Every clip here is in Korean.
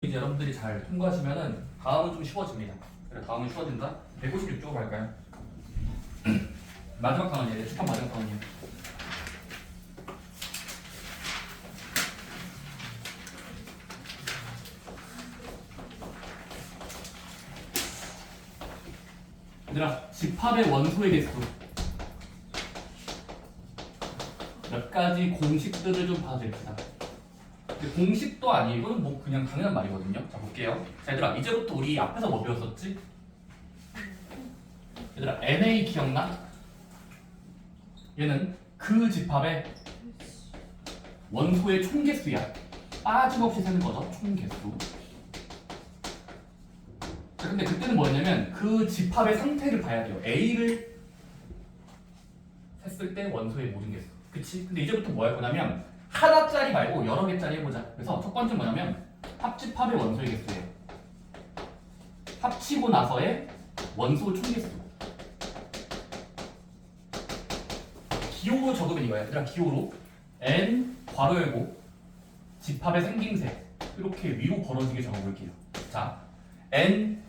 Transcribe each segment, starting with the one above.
이제 여러분들이 잘 통과하시면은 다음은 좀 쉬워집니다. 그래 다음은 쉬워진다. 156쪽으로 갈까요? 마지막 단원이에요. 추판 마지막 단원이에요. 얘들아, 집합의 원소의 개수 몇 가지 공식들을 좀 봐드립시다. 공식도 아니고 뭐 그냥 당연한 말이거든요. 자 볼게요. 자 얘들아, 이제부터 우리 앞에서 뭐 배웠었지? 얘들아, NA 기억나? 얘는 그 집합의 원소의 총개수야. 빠짐없이 세는 거죠. 총개수. 자 근데 그때는 뭐였냐면 그 집합의 상태를 봐야 돼요. A를 셌을 때 원소의 모든 개수. 그치? 근데 이제부터 뭐 할 거냐면 하나짜리 말고 여러 개짜리 해보자. 그래서 첫 번째 뭐냐면 합집합의 원소의 개수예요. 합치고 나서의 원소 총개수. 기호로 적으면 이거야. 얘들아, 기호로 n 괄호 열고 집합의 생김새 이렇게 위로 벌어지게 적어볼게요. 자, n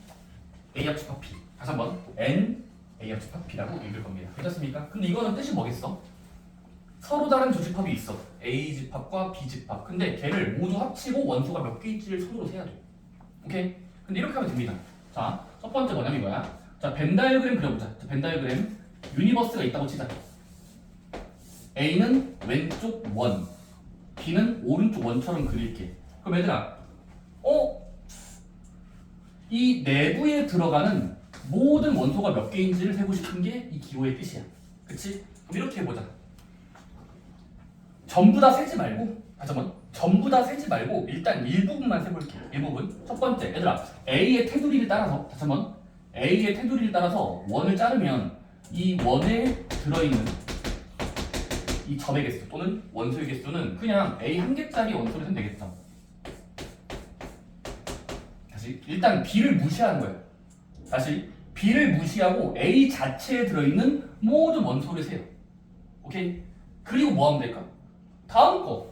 a 합집합 p. 다시 한번 n a 합집합 p라고 읽을 겁니다. 괜찮습니까? 근데 이거는 뜻이 뭐겠어? 서로 다른 두 집합이 있어. A 집합과 B 집합. 근데 걔를 모두 합치고 원소가 몇 개일지를 손으로 세야 돼. 오케이? 근데 이렇게 하면 됩니다. 자, 첫 번째 뭐냐면 이거야. 자, 벤 다이어그램 그려보자. 자, 벤 다이어그램 유니버스가 있다고 치자. A는 왼쪽 원, B는 오른쪽 원처럼 그릴게. 그럼 얘들아, 이 내부에 들어가는 모든 원소가 몇 개인지를 세고 싶은 게 이 기호의 뜻이야. 그치? 그럼 이렇게 해보자. 전부 다 세지 말고, 다시 한번 전부 다 세지 말고 일단 일부분만 세볼게요. 일부분. 첫 번째, 얘들아, A의 테두리를 따라서, 다시 한번 A의 테두리를 따라서 원을 자르면 이 원에 들어있는 이 점의 개수 또는 원소의 개수는 그냥 A 한 개짜리 원소를 세면 되겠죠. 다시 일단 B를 무시하는 거예요. 다시 B를 무시하고 A 자체에 들어있는 모든 원소를 세요. 오케이? 그리고 뭐 하면 될까? 다음 거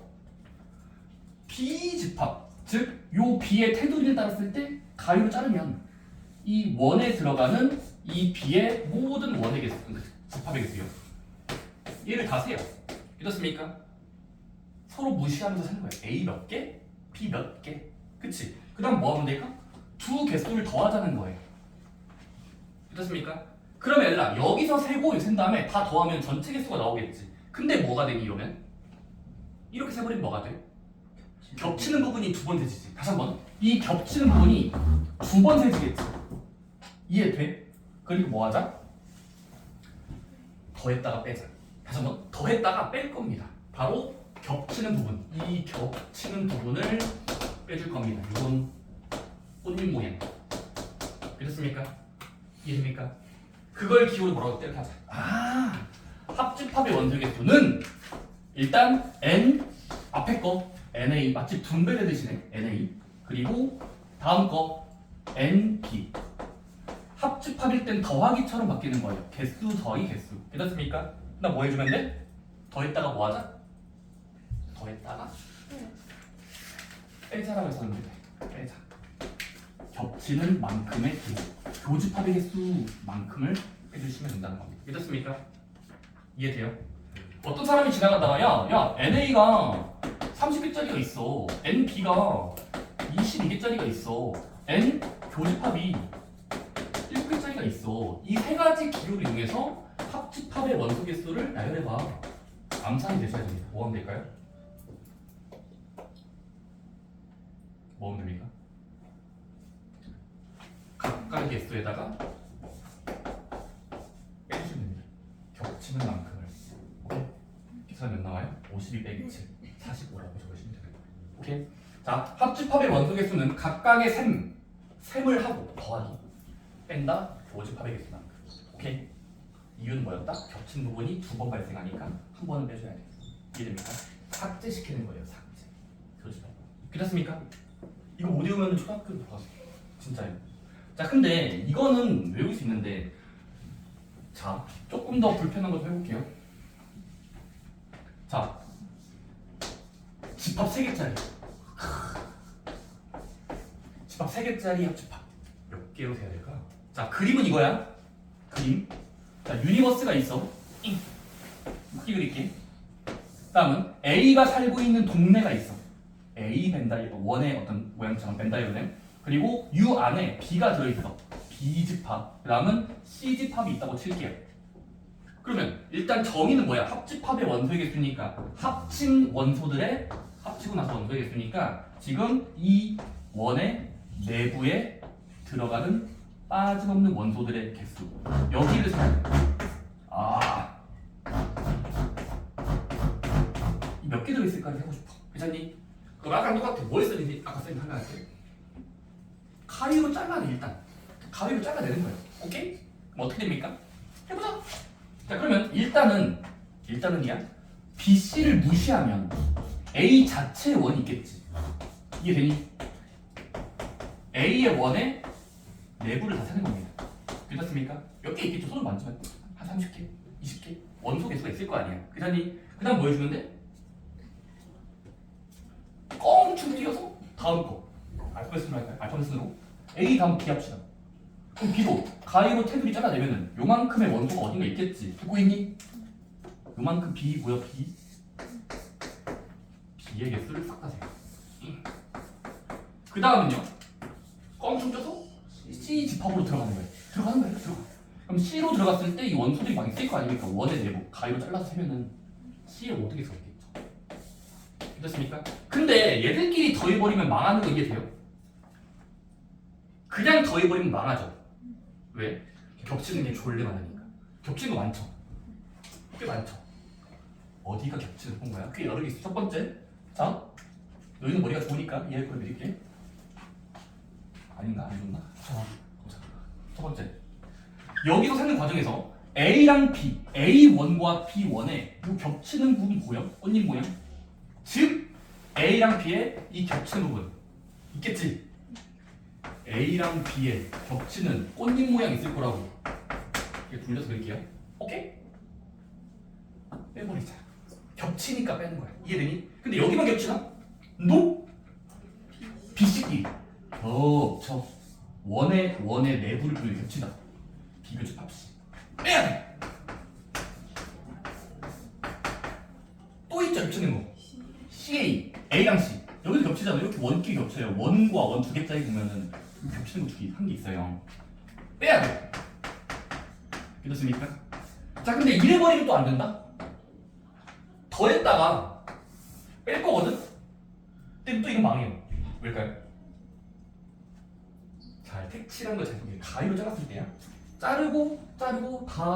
B 집합, 즉 요 B의 테두리를 따랐을 때 가위로 자르면 이 원에 들어가는 이 B의 모든 원의 개수, 집합의 개수요. 얘를 다 세요. 이렇습니까? 서로 무시하면서 세는 거예요. A 몇 개, B 몇 개. 그치? 그 다음 뭐 하면 될까? 두 개수를 더하자는 거예요. 이렇습니까? 그러면 얘들아, 여기서 세고 센 다음에 다 더하면 전체 개수가 나오겠지. 근데 뭐가 되니 이러면? 이렇게 세버리면 뭐가 돼? 겹치는 부분이 두 번 세지지. 다시 한번 이 겹치는 부분이 두 번 세지겠지. 이해돼? 그리고 뭐 하자? 더했다가 빼자. 다시 한번 더했다가 뺄 겁니다. 바로 겹치는 부분. 이 겹치는 부분을 빼줄 겁니다. 이건 꽃잎 모양. 이렇습니까? 이해됩니까? 그걸 기호로 뭐라고 이렇게 하자. 합집합의 원소의 개수는 일단 n 앞에 거 NA 마치 분배되듯이네. NA 그리고 다음 거 NB. 합집합일 땐 더하기처럼 바뀌는 거예요. 개수 더하기 개수. 괜찮습니까? 나 뭐 해주면 돼? 더했다가 뭐 하자? 더했다가 빼자라고 했었는데 빼자. 겹치는 만큼의 교집합의 개수만큼을 빼주시면 된다는 겁니다. 믿었습니까? 이해돼요? 어떤 사람이 지나가다가 야 NA가 30개짜리가 있어. NB가 22개짜리가 있어. N 교집합이 7개짜리가 있어. 이 세 가지 기호를 이용해서 합집합의 원소 개수를 나열해봐. 암산이 되셔야 됩니다. 뭐 하면 될까요? 뭐 하면 됩니까? 각각 개수에다가 빼주시면 됩니다. 겹치는 만큼을. 오케이? 계산 몇 나와요? 52 빼기 7 45라고 적으시면 됩니다. 오케이? 자, 합집합의 원소 개수는 각각의 셈을 하고 더하기 뺀다 교집합의 개수만큼. 오케이? 이유는 뭐였다? 겹친 부분이 두 번 발생하니까 한 번은 빼줘야 돼요. 이해됩니까? 삭제시키는 거예요. 삭제. 교집합. 괜찮습니까? 이거 못 외우면 초등학교 들어가서 진짜요. 자, 근데 이거는 외울 수 있는데 자, 조금 더 불편한 것도 해볼게요. 자, 집합 3개짜리 집합 3개짜리 합집합 몇 개로 세야 될까? 자, 그림은 이거야. 그림. 자, 유니버스가 있어. 이 그릴게. 다음은 A가 살고 있는 동네가 있어. A 벤다이어 원의 어떤 모양처럼 벤다이어네. 그리고 U 안에 B가 들어있어. B 집합. 그다음은 C 집합이 있다고 칠게요. 그러면 일단 정의는 뭐야? 합집합의 원소의 개수니까 합친 원소들의 합치고 나서 원소의 개수니까 지금 이 원의 내부에 들어가는 빠짐없는 원소들의 개수 여기를 생각해. 몇 개 들어있을까를 해보고 싶어. 회장님 그럼 아까 똑같아. 뭐 했었는지 아까 쌤이 설명할게. 가위로 잘라내. 일단 가위로 잘라내는 거예요. 오케이? 그럼 어떻게 됩니까? 해보자. 자, 그러면 일단은이야. BC를 무시하면 A 자체의 원이 있겠지. 이게 되니? A의 원의 내부를 다 세는 겁니다. 괜찮습니까? 몇 개 있겠죠? 손을 만지면 한 30개, 20개 원소 개수가 있을 거 아니야. 그다니 그다음 뭐 해주는데? 껑충 뛰어서 다음 거 알파벳으로 할까요? 알파벳으로 A 다음 B 합시다. 그럼 B도 가위로 테두리 잘라내면은 요만큼의 원소가 어딘가 있겠지. 듣고 있니? 요만큼 B 뭐야? B의 개수를 싹 다 세요. 그 다음은요 껑충 쪄서 C 집합으로 들어가는 거예요. 들어가. 그럼 C로 들어갔을 때 이 원소들이 막 있을 거 아닙니까? 원의 내부 가위로 잘라서 세면은 C에 어떻게 써 있겠죠? 됐습니까? 근데 얘들끼리 더해버리면 망하는 거 이해돼요? 그냥 더해버리면 망하죠. 왜? 겹치는 게 졸래 많으니까. 겹치는 거 많죠? 꽤 많죠? 어디가 겹치는 건가요? 꽤 여러 개 있어. 첫 번째, 자, 너희는 머리가 좋으니까 이해할 거를 드릴게. 아닌가? 안 좋나? 자, 보자. 첫 번째, 여기서 세는 과정에서 A랑 B, A1과 B1의 이 겹치는 부분 보여? 꽃잎 모양? 즉 A랑 B의 이 겹치는 부분 있겠지? A랑 B의 겹치는 꽃잎 모양 있을 거라고. 이렇게 돌려서 그릴게요. 오케이? 빼버리자. 겹치니까 빼는 거야. 이해되니? 근데 여기만 겹치나? 노? BC끼리 겹쳐. 원의 내부를 둘이 겹치다. 비교적 합시. 빼야 돼. 또 있죠 겹치는 거. CA, A랑 C 여기도 겹치잖아요. 이렇게 원끼리 겹쳐요. 원과 원 두 개짜리 보면은 겹치는 거 두 개 한 개 있어요. 빼야 돼. 됐습니까? 자, 근데 이래버리면 또 안 된다. 더했다가 뺄 거거든. 근데 또 이건 망해요. 왜일까요? 자, 색칠한 거 잘 보세요. 가위로 잘랐을 때야. 자르고 다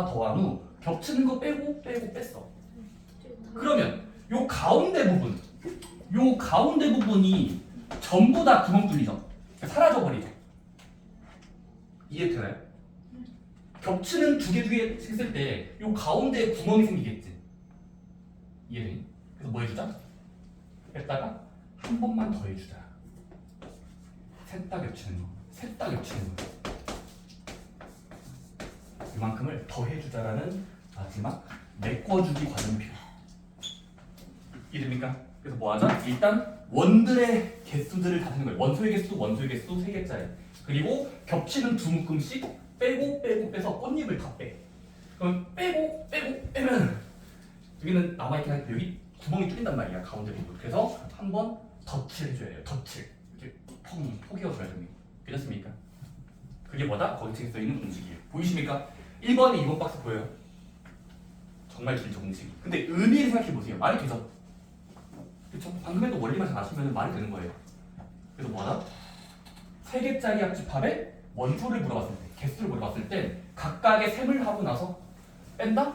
더한 후 겹치는 거 빼고 뺐어. 그러면 요 가운데 부분이 전부 다 구멍 뚫리죠. 사라져 버리죠. 이해되나요? 겹치는 두 개 했을 때 요 가운데에 구멍이 생기겠지. 이해되니? 그래서 뭐 해주자? 뺐다가 한 번만 더 해주자. 셋 다 겹치는 거. 이만큼을 더 해주자라는 마지막 메꿔주기 과정이 필요해. 이해됩니까? 그래서 뭐 하자? 일단 원들의 개수들을 다 세는 거예요. 원소의 개수 3개짜리. 그리고 겹치는 두 묶음씩 빼고 빼서 꽃잎을 다 빼. 그럼 빼면 여기는 남아있긴 한데 여기 구멍이 뚫린단 말이야. 가운데 부분. 그래서 한 번 덧칠 해줘야 돼요. 덧칠. 이렇게 포개어줘야 됩니다. 괜찮습니까? 그게 뭐다? 거기 책에 써있는 공식이에요. 보이십니까? 1번에 2번 박스 보여요? 정말 길죠 공식이. 근데 의미를 생각해보세요. 말이 되죠? 그쵸? 방금 해도 원리만 잘 아시면 말이 되는 거예요. 그래서 뭐다? 3개짜리 합집합에 원소를 물어봤을 때, 개수를 물어봤을 때 각각의 셈을 하고 나서 뺀다?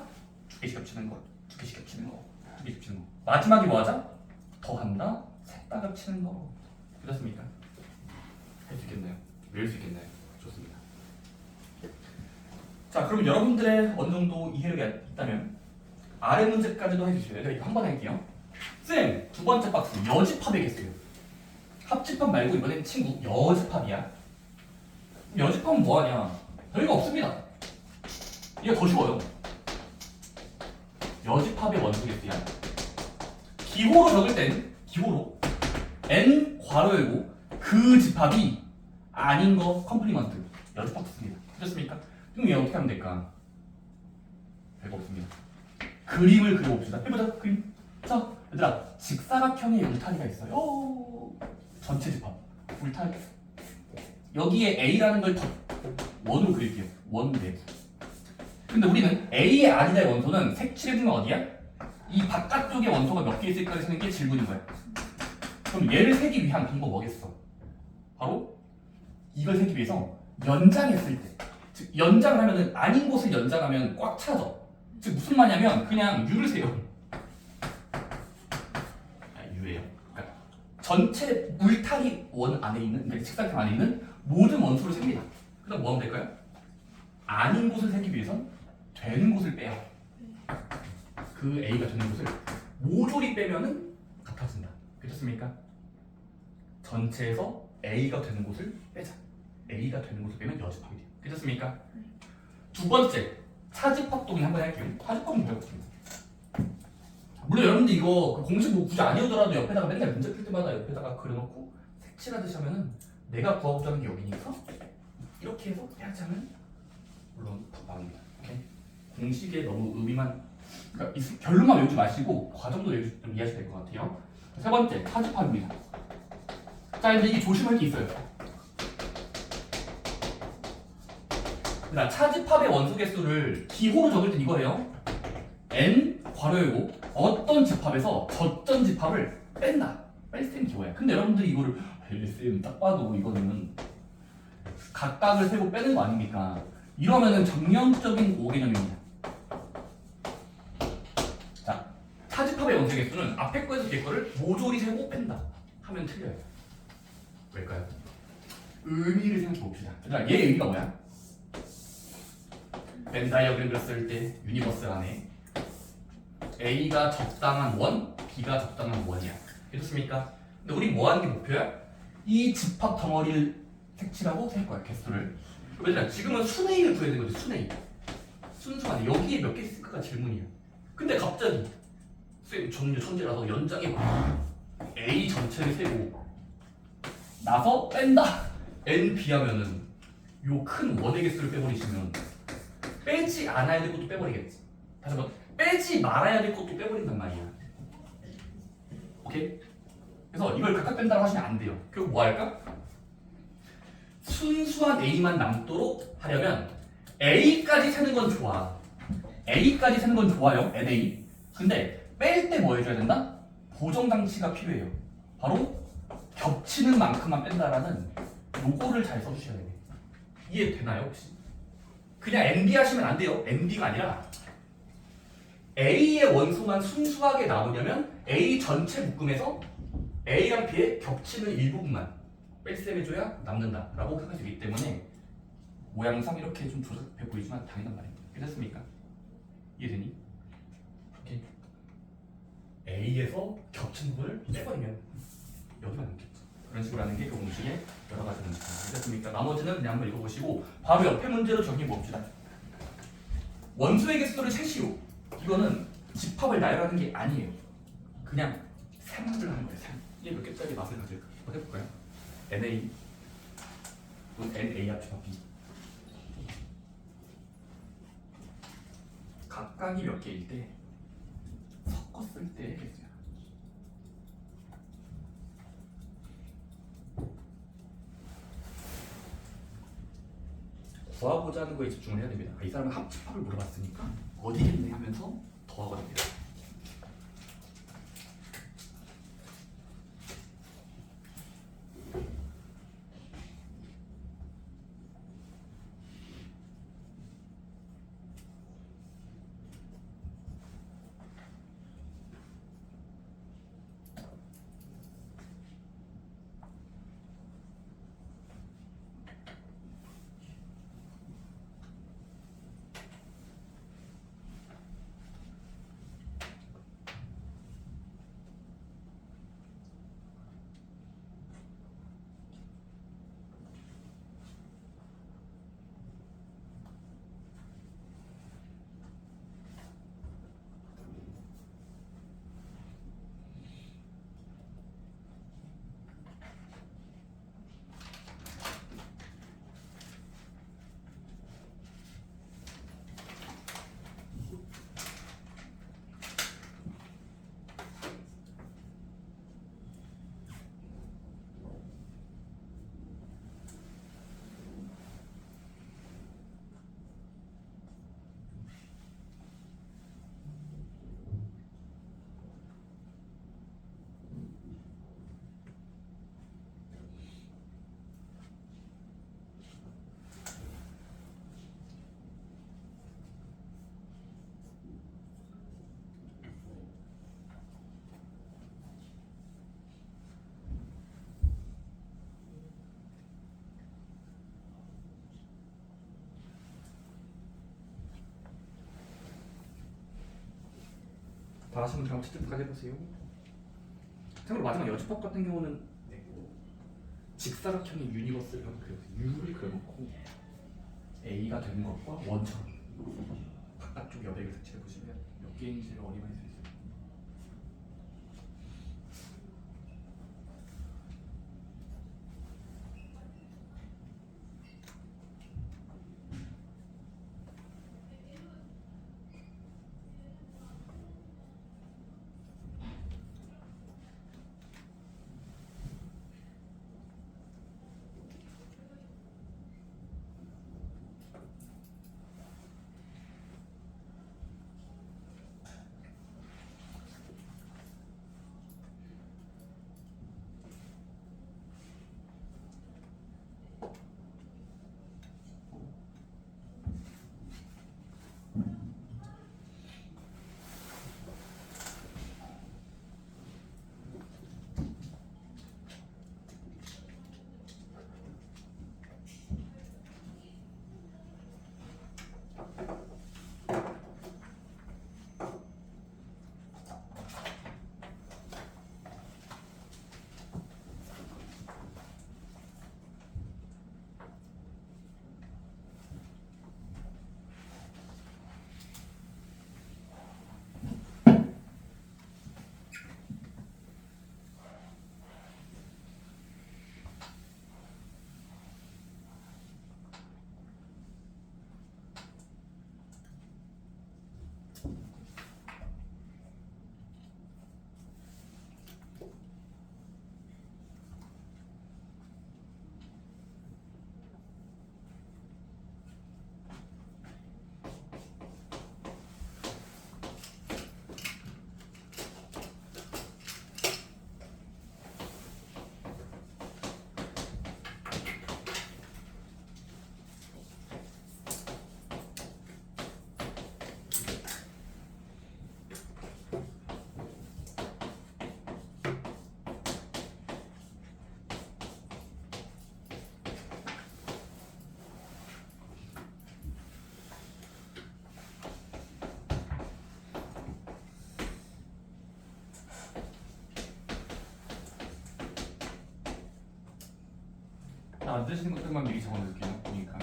2개씩 겹치는 거, 2개씩 겹치는 거, 2개씩 겹치는 거. 마지막에 뭐 하자? 더한다? 셋 다 겹치는 거. 그렇습니까? 할 수 있겠나요? 외울 수 있겠나요? 좋습니다. 자, 그럼 여러분들의 어느 정도 이해가 있다면 아래 문제까지도 해주세요. 제가 이거 한번 할게요. 쌤, 두 번째 박스 여집합의 개수예요. 합집합 말고 이번엔 친구 여집합이야. 여집합은 뭐하냐? 별거 없습니다. 이게 더 쉬워요. 여집합의 원소 개수야. 기호로 적을 땐 기호로 n 괄호 열고 그 집합이 아닌 거 컴플리먼트 연습하고 습니다. 그렇습니까? 그럼 얘 어떻게 하면 될까? 별거 없습니다. 그림을 그려봅시다. 해보자. 그림. 자, 얘들아, 직사각형의 울타리가 있어요. 전체 집합. 울타리. 여기에 A라는 걸 원으로 그릴게요. 원 내부. 근데 우리는 A의 아니다의 원소는 색칠해보면 어디야? 이 바깥쪽에 원소가 몇 개 있을까 하는 게 질문인 거야. 그럼 얘를 세기 위한 방법 뭐겠어? 바로 이걸 세기 위해서 연장했을 때, 즉 연장을 하면은 아닌 곳을 연장하면 꽉 차져. 즉 무슨 말이냐면 그냥 U를 세요. U예요. 그러니까 전체 울타리 원 안에 있는, 그러니까 직사각형 안에 있는 모든 원소를 셉니다. 그다음 뭐 하면 될까요? 아닌 곳을 세기 위해선 되는 곳을 빼요. 그 A가 되는 곳을 모조리 빼면은 같아진다. 그렇습니까? 전체에서 A가 되는 곳을 빼자. A가 되는 곳을 빼면 여집합이 돼요. 그렇습니까? 두 번째, 차집합 동의 한번 할게요. 차집합은 배웠습니다. 물론 여러분들 이거 공식 뭐 굳이 아니오더라도 옆에다가 맨날 문제 풀 때마다 옆에다가 그려놓고 색칠하듯이 하면은 내가 구하고자 하는 게 여기니까 이렇게 해서 해야지 하면 물론 답답합니다. 오케이? 공식에 너무 의미만, 그러니까 결론만 외우지 마시고 과정도 좀 이해하셔야 될 것 같아요. 세 번째, 차집합입니다. 자, 근데 이게 조심할 게 있어요. 차집합의 원소 개수를 기호로 적을 땐 이거예요. n 괄호 열고 어떤 집합에서 저점 집합을 뺀다. 뺄셈 기호야. 근데 여러분들이 이거를 쌤 딱 봐도 이거는 각각을 세고 빼는 거 아닙니까? 이러면은 정령적인 오개념입니다. 자, 차집합의 원소 개수는 앞에 거에서 뒤에 거를 모조리 세고 뺀다 하면 틀려요. 왜일까요? 의미를 생각해 봅시다. 얘 의미가 뭐야? 벤 다이어그램 그렸을 때 유니버스 안에 A가 적당한 원, B가 적당한 원이야. 그렇습니까? 근데 우리 뭐 하는 게 목표야? 이 집합 덩어리를 색칠하고 셀 거야, 개수를. 왜냐? 지금은 순A를 구해야 되는 거지, 순A. 순수 안에 여기에 몇 개 있을까가 질문이야. 근데 갑자기 쌤 전혀 천재라서 연장해 A 전체를 세고 나서 뺀다. NB 하면은 요 큰 원의 개수를 빼버리시면 빼지 않아야 될 것도 빼버리겠지. 다시 한번 빼지 말아야 될 것도 빼버린단 말이야. 오케이? 그래서 이걸 각각 뺀다고 하시면 안 돼요. 결국 뭐 할까? 순수한 A만 남도록 하려면 A까지 세는 건 좋아. A까지 세는 건 좋아요. NA. 근데 뺄 때 뭐 해줘야 된다? 보정장치가 필요해요. 바로 겹치는 만큼만 뺀다라는 요거를 잘 써주셔야 돼요. 이해되나요 혹시? 그냥 NB 하시면 안 돼요. NB가 아니라 A의 원소만 순수하게 나오려면 A 전체 묶음에서 A랑 B의 겹치는 일부분만 뺄셈해줘야 남는다라고 생각하시기 때문에 모양상 이렇게 좀 조잡해 보이지만 당연한 말입니다. 괜찮습니까? 이해되니? 오케이. A에서 겹친 부분을 빼버리면 여기만 남겠죠. 그런 식으로 하는 게 그 공식의 여러 가지 문제입니다. 됐습니까? 나머지는 그냥 한번 읽어보시고 바로 옆에 문제로 정리해 봅시다. 원소의 개수를 셋이요. 이거는 집합을 나열하는 게 아니에요. 그냥 셈을 하는 거예요. 셈. 이게 몇 개짜리 맛을 가질까? 한번 해볼까요? NA 또는 NA 합집합 B. 각각이 몇 개일 때 섞었을 때 개수야. 구하고자 하는 거에 집중을 해야 됩니다. 이 사람은 합집합을 물어봤으니까 어디겠네 하면서 더하거든요. 잘하시는 분들 한번 채점까지 해보세요. 참고로 마지막 여주법 같은 경우는 직사각형의 유니버스를 U를 그려놓고 A가 되는 것과 원처럼 바깥쪽 여백을 색칠해 보시면 몇 개인지를 어림할 수 있어요. 안 드시는 것들만 미리 적어놓을게요. 보니까.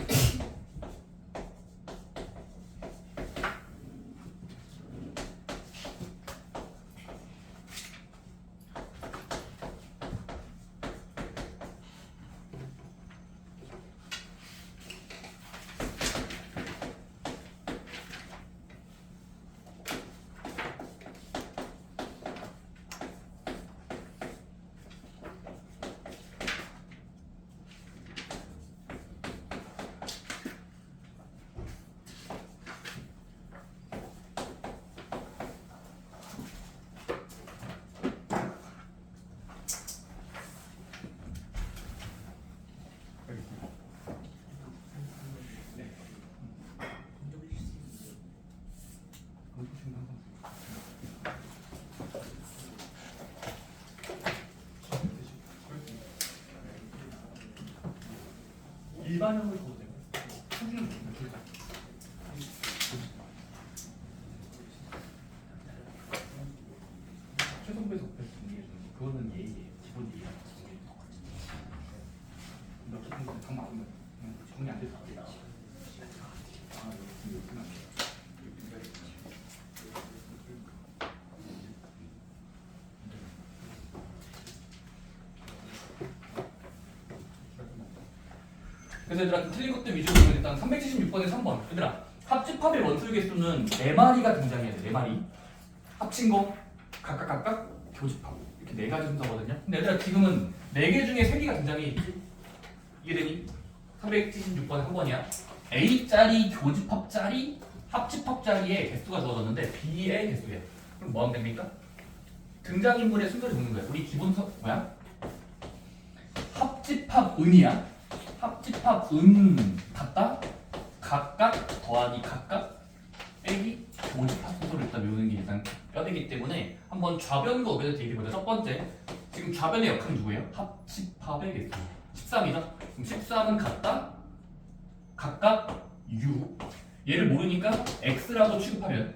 일반형을 줘도 되고 수준은 둘 다. 최종 배속 정리해주는 거 그거는 예의예요. 기본 예의야. 너 기본 정 맞으면 정리 안 돼서 안 돼. 아 여기 있구나. 그래서 얘들아 틀린 것들 위주로 보면 일단 376번에 3번 얘들아 합집합의 원소의 개수는 4마리가 등장해야 돼. 4마리 합친 거 각각 교집합 이렇게 4가지 순서거든요. 근데 얘들아 지금은 4개 중에 3개가 등장해. 이해되니? 376번에 한 번이야. A짜리 교집합짜리 합집합짜리의 개수가 주어졌는데 B의 개수야. 그럼 뭐 하면 됩니까? 등장인물의 순서를 적는 거야. 우리 기본서 뭐야? 합집합은이야. 합집합은 같다? 각각 더하기 각각 빼기 교집합 순서를 일단 외우는 게 일단 뼈대기 때문에 한번 좌변과 우변을 얘기해보자. 첫 번째 지금 좌변의 역할은 누구예요? 합집합의 개수 13이죠? 그럼 13은 같다? 각각 6 얘를 모르니까 x라고 취급하면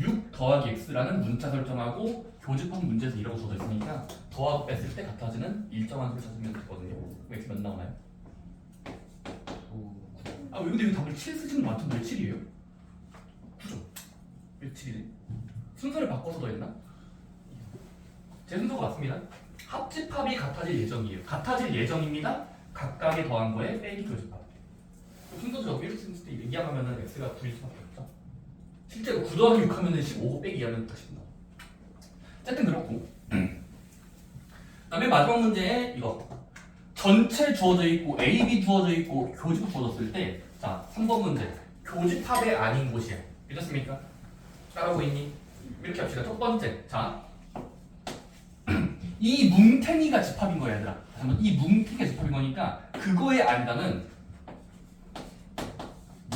6 더하기 x라는 문자 설정하고 교집합 문제에서 이라고 써져 있으니까 더하고 뺐을 때 같아지는 일정한 수를 찾으면 되거든요. x 몇 나오나요? 아 왜 근데 여기 답을 7 쓰시는 거 맞던데 왜 7이에요? 9죠? 왜 7이지? 순서를 바꿔서 더했나? 제 순서가 맞습니다. 합집합이 같아질 예정이에요. 같아질 예정입니다. 각각의 더한 거에 빼기 교집합. 순서죠. 이렇게 쓸 때 얘기하면은 x가 9일 수밖에 없죠. 실제로 9 더하기 6 하면은 15 빼기 2 하면 다시 나와. 어쨌든 그렇고. 그다음에 마지막 문제에 이거 전체 주어져 있고 A, B 주어져 있고 교집합 주어졌을 때, 자 3번 문제 교집합이 아닌 곳이야. 믿었습니까? 따라오고 있니? 이렇게 합시다. 첫 번째, 자 이 뭉탱이가 집합인 거야 얘들아. 잠깐만, 이 뭉탱이가 집합인 거니까 그거에 아니다는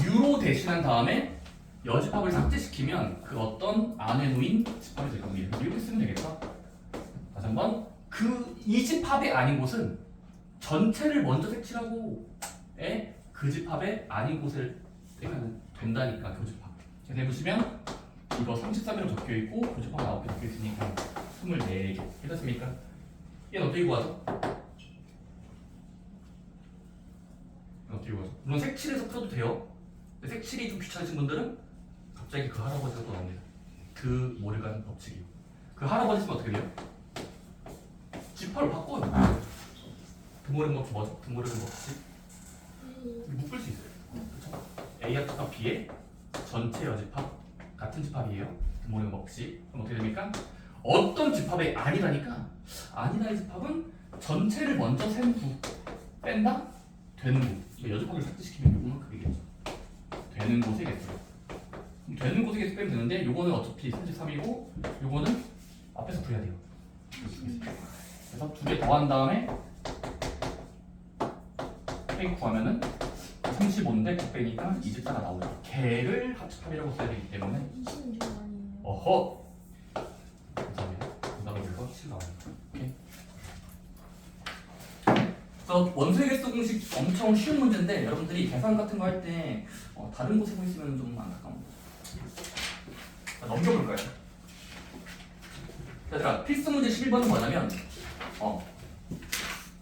U로 대신한 다음에 여집합을 삭제시키면 그 어떤 안에 놓인 집합이 될 겁니다. 이렇게 쓰면 되겠죠? 다시 한번, 이 집합이 아닌 곳은 전체를 먼저 색칠하고 그 집합에 아닌 곳을 떼면 된다니까. 교집합. 그래서 해보시면 이거 33이라고 적혀있고 교집합 9개 적혀있으니까 24개. 괜찮습니까? 얘는 어떻게 구하죠? 어떻게 구하죠? 물론 색칠해서 풀어도 돼요. 근데 색칠이 좀 귀찮으신 분들은 갑자기 그 할아버지가 또 나옵니다. 그 모르간 법칙이요. 그 할아버지 쓰면 어떻게 돼요? 집합을 바꿔요. 등호령 법칙 뭐죠? 등호령 법칙 묶을 수 있어요. 그렇죠? A와 집합 B의 전체 여집합 같은 집합이에요. 등호령 법칙. 그럼 어떻게 됩니까? 어떤 집합이 아니라니까. 아니다의 집합은 전체를 먼저 센 후 뺀다? 되는 곳. 여집합을 삭제시키면 요거는 그게겠죠. 되는 곳의 개수. 되는 곳의 개수 빼면 되는데 요거는 어차피 33이고 요거는 앞에서 풀어야 돼요. 그래서 두 개 더한 다음에 빼기 구하면은 35인데 9 빼니까 24가 나오죠. 걔를 합집합이라고 써야 되기 때문에 26 아니에요? 어허! 감사합니다. 그다음에 그래서 7 나옵니다. 오케이. 그래서 원소의 개수 공식 엄청 쉬운 문제인데 여러분들이 계산 같은 거 할 때 다른 곳에 보이시면 좀 안타까운 거죠. 자, 넘겨볼까요? 자, 얘들아, 필수 문제 11번은 뭐냐면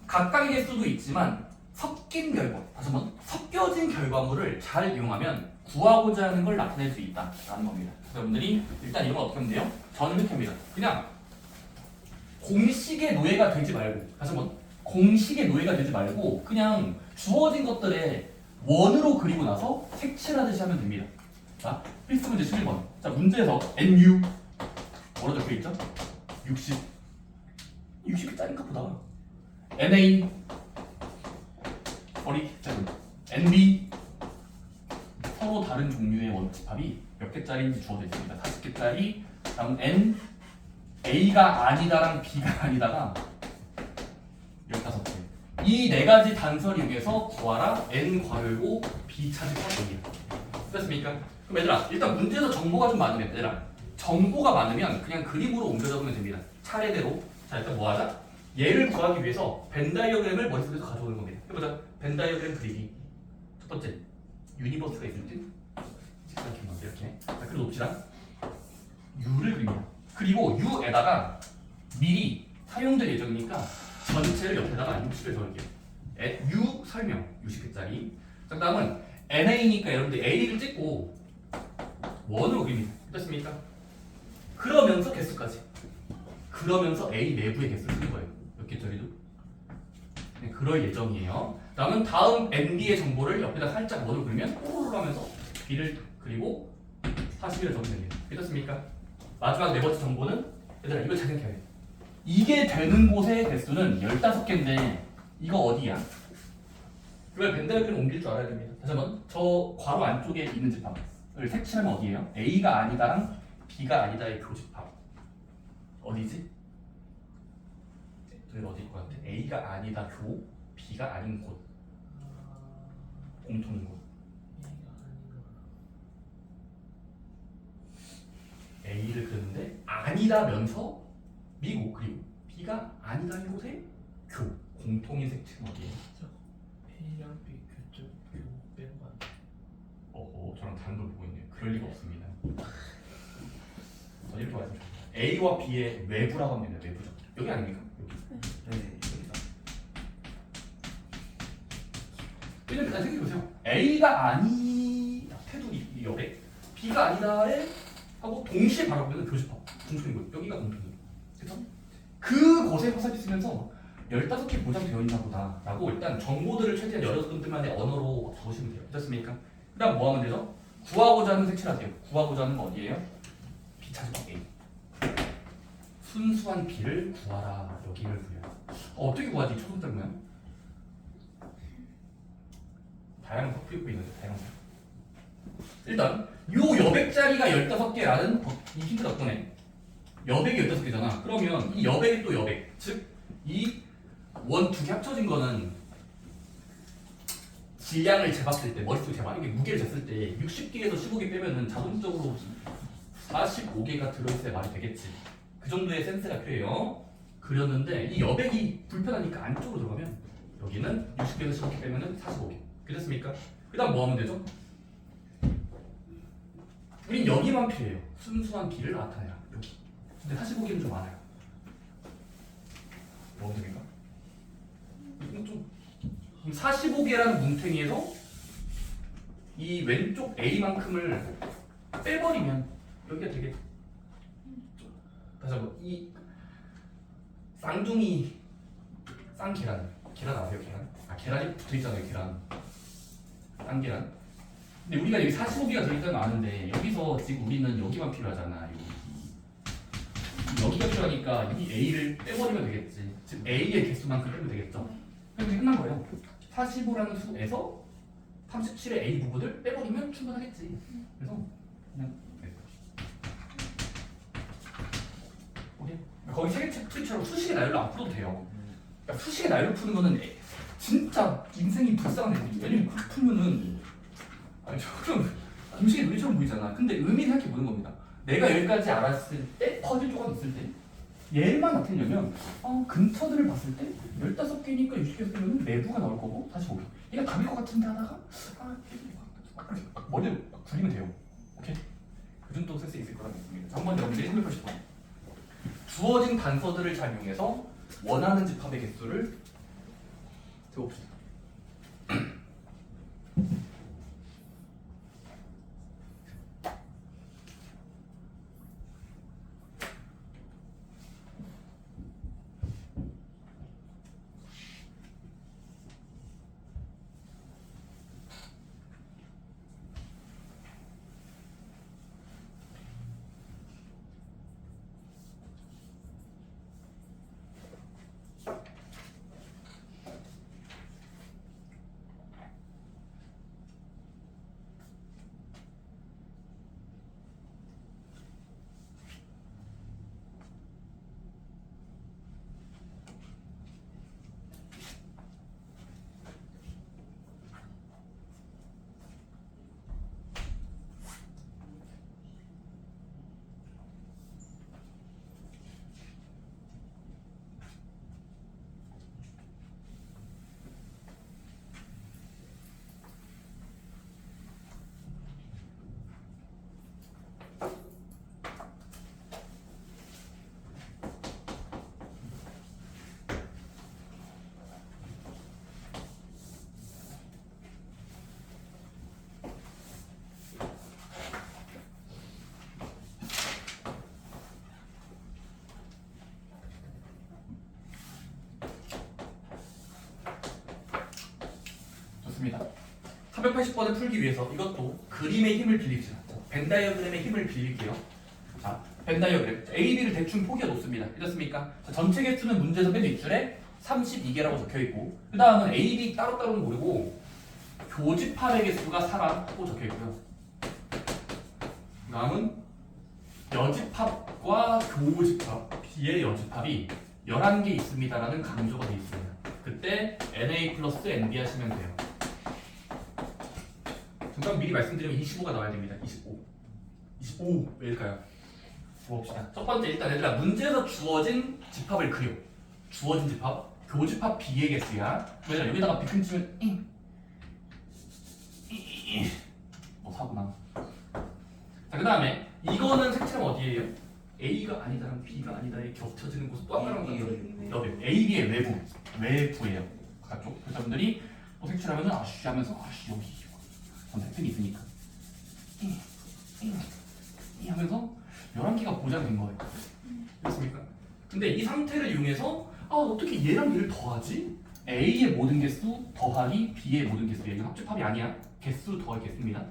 각각의 개수도 있지만 섞인 결과, 다시 한번 섞여진 결과물을 잘 이용하면 구하고자 하는 걸 나타낼 수 있다라는 겁니다. 그래서 여러분들이 일단 이런 거 어떻게 하면 돼요? 저는 이렇게 합니다. 그냥 공식의 노예가 되지 말고, 다시 한번 공식의 노예가 되지 말고 그냥 주어진 것들에 원으로 그리고 나서 색칠하듯이 하면 됩니다. 자, 필수 문제 11번. 자, 문제에서 NU 뭐로 적혀 있죠? 60. 60이 짜린가 보다. NA 47. NB 서로 다른 종류의 원집합이 몇 개짜리인지 주어져 있습니다. 40개짜리. 다음 N A가 아니다랑 B가 아니다가 15개. 이 네 가지 단서를 이용해서 구하라 N 괄호 B 찾을 것입니다. 됐습니까? 그럼 얘들아, 일단 문제에서 정보가 좀 많으면, 얘들아 정보가 많으면 그냥 그림으로 옮겨 적으면 됩니다. 차례대로. 자, 일단 뭐 하자? 얘를 구하기 위해서 벤 다이어그램을 머릿속에서 가져오는 겁니다. 해보자. 벤 다이어그램 그리기. 첫 번째, 유니버스가 있을 때 이렇게. 자, 그리고 봅시다. U를 그립니다. 그리고 U에다가 미리 사용될 예정이니까 전체를 옆에다가 60을 적을게요. U 설명 60개짜리. 자, 다음은 NA니까 여러분들 A를 찍고 원으로 그립니다. 됐습니까? 그러면서 개수까지. 그러면서 A 내부의 개수를 쓰는 거예요. 몇 개짜리도? 네, 그럴 예정이에요. 다음 NB의 정보를 옆에다 살짝 원으로 그리면 호로로 하면서 B를 그리고 41을 적으면 됩니다. 됐습니까? 마지막 네 번째 정보는, 얘들아 이거 잘 생각해야 돼. 이게 되는 곳의 개수는 15개인데 이거 어디야? 그걸 벤다이어그램 옮길 줄 알아야 됩니다. 다시 한번, 저 괄호 안쪽에 있는 집합을 색칠하면 어디예요? A가 아니다랑 B가 아니다의 교집합. 어디지? 저기 어디일 것 같아? A가 아니다 교, B가 아닌 곳. 공통인 곳. A를 그렸는데 아니다면서 미고, 그리고 B가 아니다는 곳에 교, 공통인 색칠은 어디예요? A랑 B 교점 교 빼는 거 아니야? 저랑 다른 걸 보고 있네요. 그럴 리가 없습니다. A와 B의 외부라고 하면 됩니다. 외부죠. 여기 아닙니까? 여기. 네. 여기다. 왜냐면 일단 생각해보세요. A가 아니다. 테두리 이 여백. B가 아니다에 하고 동시에 바라보면 교집합. 공통인 거예요. 여기가 공통이에요. 그래서 그것에 화살이 쓰면서 15개 보장되어 있나 보다 라고 일단 정보들을 최대한 여러분들만의 언어로 적으시면 돼요. 됐습니까? 그 다음 뭐 하면 되죠? 구하고자 하는 색칠하세요. 구하고자 하는 건 어디예요? B 찾으면 A. 순수한 B를 구하라. 여기를 구해라. 어떻게 구하지? 초성장 모양? 다양한 퍼프가 있는데 다양한 일단 요 여백자리가 15개라는 이 힌트 덕분에 여백이 15개잖아. 그러면 이 여백이 또 여백. 즉 이 원 두 개 합쳐진 거는 질량을 재봤을 때 머릿속에 재봐 이게 무게를 쟀을 때 60개에서 15개 빼면은 자동적으로 45개가 들어있어야 말이 되겠지. 그 정도의 센스가 필요해요. 그렸는데 이 여백이 불편하니까 안쪽으로 들어가면 여기는 60개에서 15개 빼면은 45개. 그렇습니까? 그 다음 뭐 하면 되죠? 우린 여기만 필요해요. 순수한 B를 나타내라. 여기. 근데 45개는 좀 많아요. 뭐 하면 됩니까? 이건 좀 45개라는 뭉탱이에서 이 왼쪽 A만큼을 빼버리면 여기가 되게 다시 한번 이 쌍둥이 쌍계란 아세요? 계란이 붙어있잖아요. 쌍계란. 근데 우리가 여기 45개가 들어있다는 거 아는데 여기서 지금 우리는 여기만 필요하잖아. 여기가 필요하니까 이 A를 빼버리면 되겠지. 즉 A의 개수만큼 빼면 되겠죠. 그럼 끝난 거예요. 45라는 수에서 37의 A 부분을 빼버리면 충분하겠지. 그래서 그냥 오케이. 거기 세계책처럼 수식의 나열로 안 풀어도 돼요. 그러니까 수식의 나열로 푸는 거는 진짜 인생이 불쌍한 애들이. 왜냐면 그렇게 풀면은 아니 좀 공식의 논리처럼 보이잖아. 근데 의미 생각해 보는 겁니다. 내가 여기까지 알았을 때 퍼즐 조각 있을 때 얘만 나타내려면 근처들을 봤을 때 15개니까 60개 쓰면 내부가 나올 거고 다시 보기 얘가 답일 것 같은데 하다가 머리를 굴리면 돼요. 오케이? 그 정도 센스 있을 거라고 믿습니다. 한번 여러분들이 생각해보시고 주어진 단서들을 잘 이용해서 원하는 집합의 개수를 세워봅시다. 좋습니다. 380번을 풀기 위해서 이것도 그림의 힘을 빌립시다. 벤 다이어그램의 힘을 빌릴게요. 자, 벤 다이어그램 A, B를 대충 포기해 놓습니다. 이렇습니까? 자, 전체 개수는 문제에서 맨 윗줄에 32개라고 적혀 있고 그 다음은 A, B 따로따로는 모르고 교집합의 개수가 4라고 적혀 있고요. 그 다음은 여집합과 교집합 B의 여집합이 11개 있습니다라는 강조가 되어 있습니다. 그때 NA 플러스 NB 하시면 돼요. 잠깐 미리 말씀드리면 25가 나와야 됩니다. 25 왜일까요? 봅시다. 첫 번째 일단 얘들아 문제에서 주어진 집합을 그려. 주어진 집합 교집합 B의 개수야. 왜냐 여기다가 비큰 치면 사구나. 자 그 다음에 이거는 색칠하면 어디에요? A가 아니다랑 B가 아니다에 겹쳐지는 곳은 또 하나랑 A, 여배. A, B의 외부예요. 바깥쪽. 그래서 여러분들이 또 색출하면은 아쉬 하면서 아쉬 여기 전자 혜택이 있으니까 이 하면서 11개가 보장된 거예요. 그렇습니까? 근데 이 상태를 이용해서 어떻게 얘랑 얘를 더하지? A의 모든 개수 더하기 B의 모든 개수예요. 이건 합집합이 아니야. 개수 더하기 개수입니다.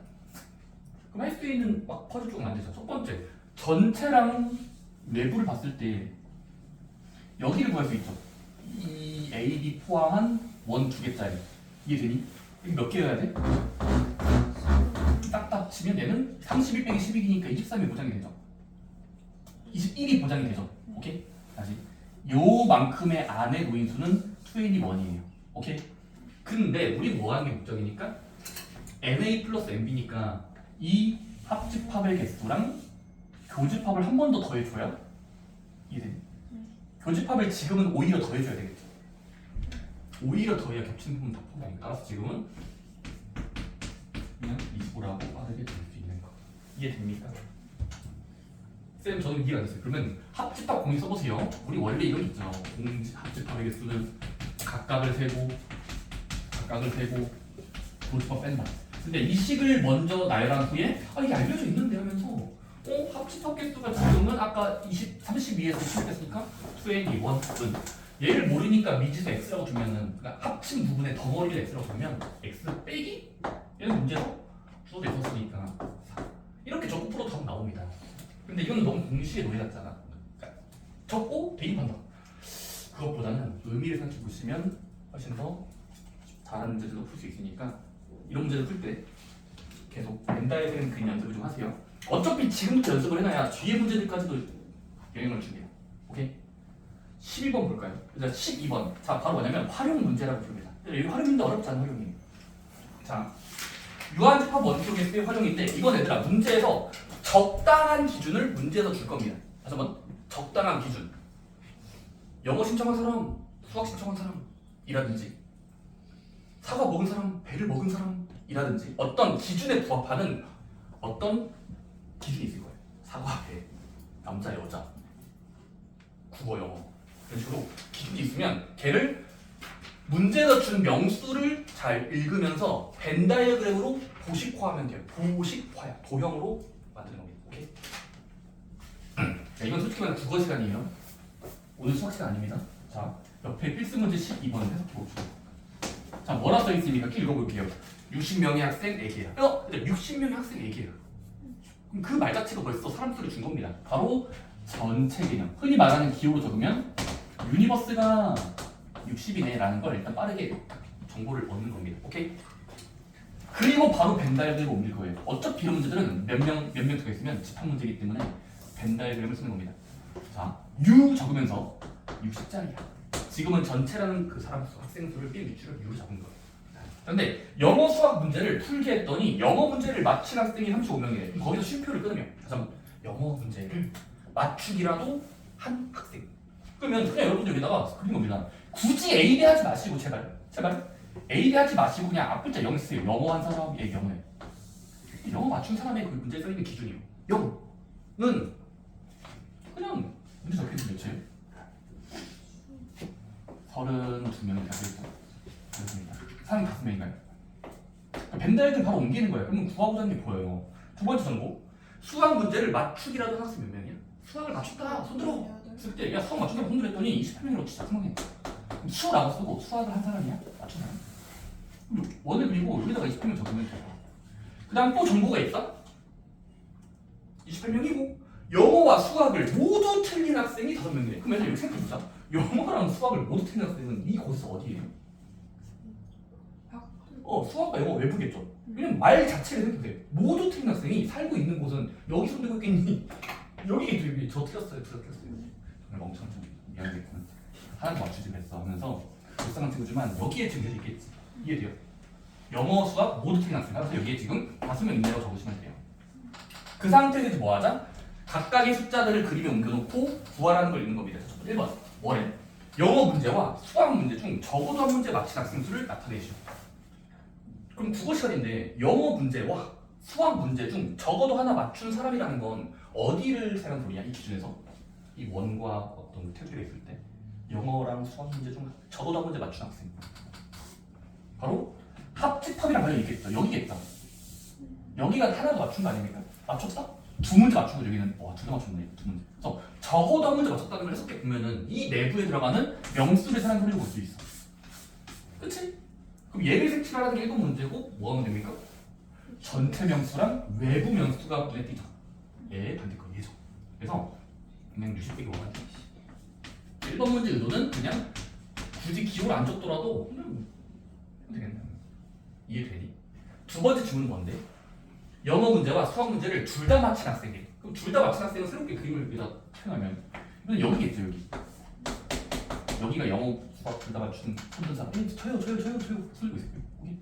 그럼 할 수 있는 막 퍼즐 조금 만들자. 첫 번째, 전체랑 내부를 봤을 때 여기를 구할 수 있죠. 이 A, B 포함한 원 2개짜리. 이해되니? 이거 몇 개여야 돼? 딱딱 치면 얘는 31 빼기 12기니까 23이 보장이 되죠. 21이 보장이 되죠. 오케이? 다시. 요만큼의 안에 놓인 수는 2n이 1이에요. 오케이? 근데 우리 뭐 하는 게 목적이니까 na 플러스 nb니까 이 합집합의 개수랑 교집합을 한 번 더 더해줘야 이해되니? 교집합을 지금은 오히려 더해줘야 되겠죠. 오히려 더해야 겹치는 부분 다 포함하니까. 따라서 지금은 그냥 25라고 빠르게 될 수 있는 거. 이해됩니까? 쌤 저는 이해가 됐어요. 그러면 합집합 공식 써보세요. 우리 원래 이거 있죠. 합집합의 개수는 각각을 세고 교집합 뺀다. 근데 이 식을 먼저 나열한 후에 이게 알려져 있는데 하면서 합집합 개수가 지금은 아까 32에서 10 뺐으니까 2n이 1은 얘를 모르니까 미지수 x라고 주면은 그러니까 합친 부분의 덩어리를 x라고 주면 x 빼기 얘는 문제로 주어져 있었으니까 이렇게 적고 풀어 답 나옵니다. 근데 이건 너무 공식의 논리 같잖아. 그러니까 적고 대입한다. 그것보다는 의미를 생각해 보시면 훨씬 더 다른 문제들도 풀 수 있으니까 이런 문제를 풀 때 계속 벤다이그램 그림 연습을 좀 하세요. 어차피 지금부터 연습을 해놔야 뒤에 문제들까지도 영향을 줍니다. 오케이? 12번 볼까요? 그래서 12번. 자, 바로 뭐냐면 활용 문제라고 부릅니다. 이 활용 문제 어렵지 않은 활용이에요. 자, 유한집합 원격의 활용인데 이건 얘들아 문제에서 적당한 기준을 문제에서 줄 겁니다. 다시 한번 적당한 기준. 영어 신청한 사람, 수학 신청한 사람이라든지 사과 먹은 사람, 배를 먹은 사람이라든지 어떤 기준에 부합하는 어떤 기준이 있을 거예요. 사과, 배, 남자, 여자, 국어, 영어 이런 식으로 기준이 있으면 걔를 문제에서 준 명수를 잘 읽으면서 벤 다이어그램으로 보식화하면 돼요. 보식화야. 도형으로 만드는 겁니다. 오케이? 자, 이건 솔직히 말해 국어 시간이에요. 오늘 수학 시간 아닙니다. 자, 옆에 필수 문제 12번 해석해 봅시다. 자, 뭐라 써 있습니까? 키 읽어볼게요. 60명의 학생에게요. 60명의 학생에게요. 그럼 그 말 자체가 벌써 사람 소리 준 겁니다. 바로 전체 개념. 흔히 말하는 기호로 적으면 유니버스가 60이네 라는 걸 일단 빠르게 정보를 얻는 겁니다. 오케이? 그리고 바로 벤 다이어그램을 옮길 거예요. 어차피 이런 문제들은 몇 명 들어있으면 집합 문제이기 때문에 벤 다이어그램을 쓰는 겁니다. 자, U 적으면서 60짜리야. 지금은 전체라는 그 사람 수, 학생 수를 삘 밑줄을 U로 잡은 거예요. 근데 영어 수학 문제를 풀게 했더니 영어 문제를 맞힌 학생이 35명이에요. 그럼 거기서 쉼표를 끊으면 영어 문제를 맞추기라도 한 학생. 그러면 그냥 여러분들 여기다가 그린 겁니다. 굳이 A 대 하지 마시고 제발 A 대 하지 마시고 그냥 앞글자 0 쓰세요. 영어 한 사람의 영어에 영어 맞춘 사람의 그 문제에 써있는 기준이요. 0은 그냥 문제 적혀있는 몇이에요? 32명이 다 되겠죠. 그렇습니다. 35명인가요? 벤 다이어그램 바로 옮기는 거예요. 그러면 구하고자 하는 게 보여요. 두 번째 정보. 수학 문제를 맞추기라도 한 학생 몇 명이야? 수학을 맞췄다. 손들어. 쓸 때, 야, 수학 맞춘다고 손들었더니 28명이라고 진짜 상황해. 수라고 쓰고 수학을 한 사람이야? 맞추나요? 원을 그리고 여기다가 28명 적으면 돼요. 그 다음 또 정보가 있어? 28명이고 영어와 수학을 모두 틀린 학생이 5명이래. 그럼 여기 생각해보자. 영어랑 수학을 모두 틀린 학생은 이 곳에서 어디예요? 수학과 영어 외부겠죠. 왜냐면 말 자체를 생각해보세요. 모두 틀린 학생이 살고 있는 곳은 여기 손들고 있겠니? 여기 저 틀렸어요. 정말 멍청한 미안하겠구나. 하나도 맞추지 그랬어 하면서 불쌍한 친구지만 여기에 지금 계속 있겠지. 이해돼요? 영어, 수학 모두 틀린 학생. 그래서 여기에 지금 5명 있네라고 적으시면 돼요. 그 상태에서 뭐 하자? 각각의 숫자들을 그림에 옮겨놓고 구하라는 걸 읽는 겁니다. 1번 뭐래? 영어 문제와 수학 문제 중 적어도 한 문제 맞힌 학생 수를 나타내시오. 그럼 국어 시간인데 영어 문제와 수학 문제 중 적어도 하나 맞춘 사람이라는 건 어디를 사용 소리야? 이 기준에서 이 원과 어떤 테두리가 있을 때 영어랑 수학 문제 중 적어도 한 문제 맞춘 학생 바로 합집합이랑 관련이 있겠죠. 여기겠다. 여기가 하나도 맞춘 거 아닙니까? 맞췄다? 두 문제 맞춘 거죠. 여기는 둘 다 맞췄네. 두 문제. 그래서 적어도 한 문제 맞췄다는 걸 해석해 보면은 이 내부에 들어가는 명수를 사용 소리를 볼 수 있어. 그치? 그럼 얘를 색칠하라는 게 1번 문제고 뭐 하면 됩니까? 전체 명수랑 외부 명수가 눈에 띄죠. 얘 반대거 얘죠. 그래서 그냥 유식 빼기 원하는 1번 문제 의도는 그냥 굳이 기호를 안 줬더라도 그냥 되겠네. 이해되니? 두 번째 질문은 뭔데? 영어 문제와 수학 문제를 둘 다 맞힌 학생이. 그럼 둘 다 맞힌 학생은 새롭게 그림을 여기다 표현하면 이건 여기겠죠. 여기가 영어 수학 둘 다 맞춘 손든 사람. 저요 쓰고 있어요. 여기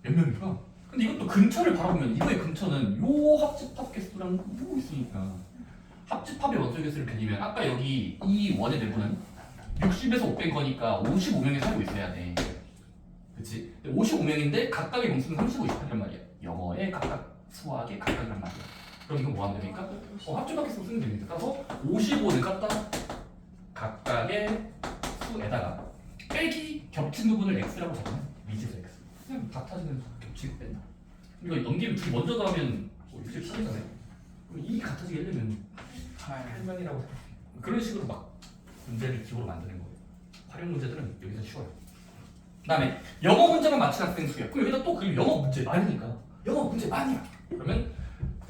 몇 명일까? 근데 이것도 근처를 바라보면 이거의 근처는 요 합집합 개수랑 요 있으니까 합집합의 원소 개수를 그리면 아까 여기 이 원의 내부는 60에서 500거니까 55명이 살고 있어야 돼. 그치? 55명인데 각각의 명수는 35, 28이란 말이야. 영어에 각각, 수학에 각각이란 말이야. 그럼 이거 뭐 하면 됩니까? 합집합 개수 쓰면 됩니다. 따라서 55를 갖다 각각의 수에다가 빼기 겹친 부분을 x라고 적으면 미지수 x. 그냥 같아지는 겹치고 뺀다. 이거 넘기면 둘이 먼저 더하면 63이잖아요. 그럼 이 같아지게 하려면 8명이라고 생각해. 그런 식으로 막 문제를 기호로 만드는 거예요. 활용 문제들은 여기서 쉬워요. 그 다음에 영어 문제만 맞힌 학생 수야. 그럼 여기다 또 그 영어 문제 많으니까 영어 문제 많이야. 그러면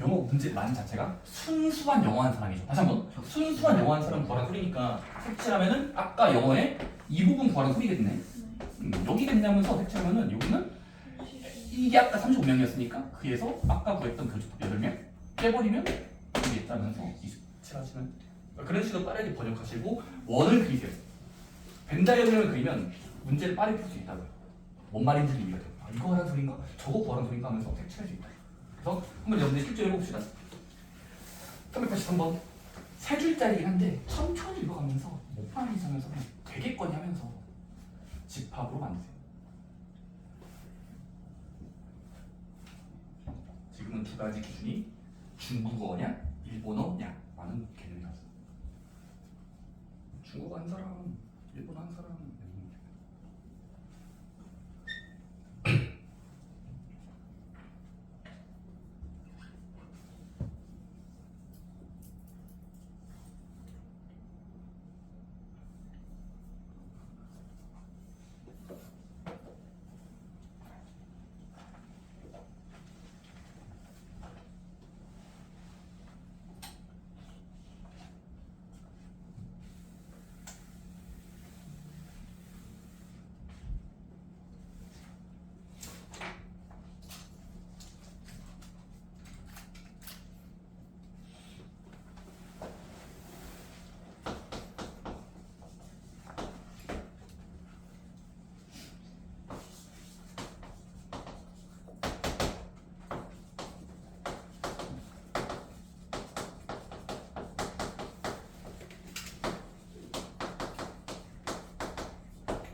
영어 문제 많은 자체가 순수한 영어한 사람이죠. 다시 한번 순수한 영어한 사람 구하라는 소리니까 색칠하면은 아까 영어에 이 부분 구하라는 소리겠네. 여기겠냐면서 색칠하면은 여기는 이게 아까 35명이었으니까 그에서 아까 구했던 교집합 8명 빼버리면 여기 있다면서 27하시면 그런 식으로 빠르게 번역하시고 원을 그리세요. 벤다이어그램을 그리면 문제를 빠르게 풀 수 있다고요. 뭔 말인지 이해가 돼요. 이거 하라는 소린가? 저거 구하라는 소린가 하면서 색칠할 수 있다. 그래서 한번 여러분들 실제로 해봅시다. 383번 세 줄짜리긴 한데 천천히 읽어가면서 못 빨리면서 그냥 되겠거니 하면서 집합으로 만드세요. 지금은 두 가지 기준이 중국어냐 일본어냐 라는 개념이 나왔어요. 중국어 한 사람, 일본어 한 사람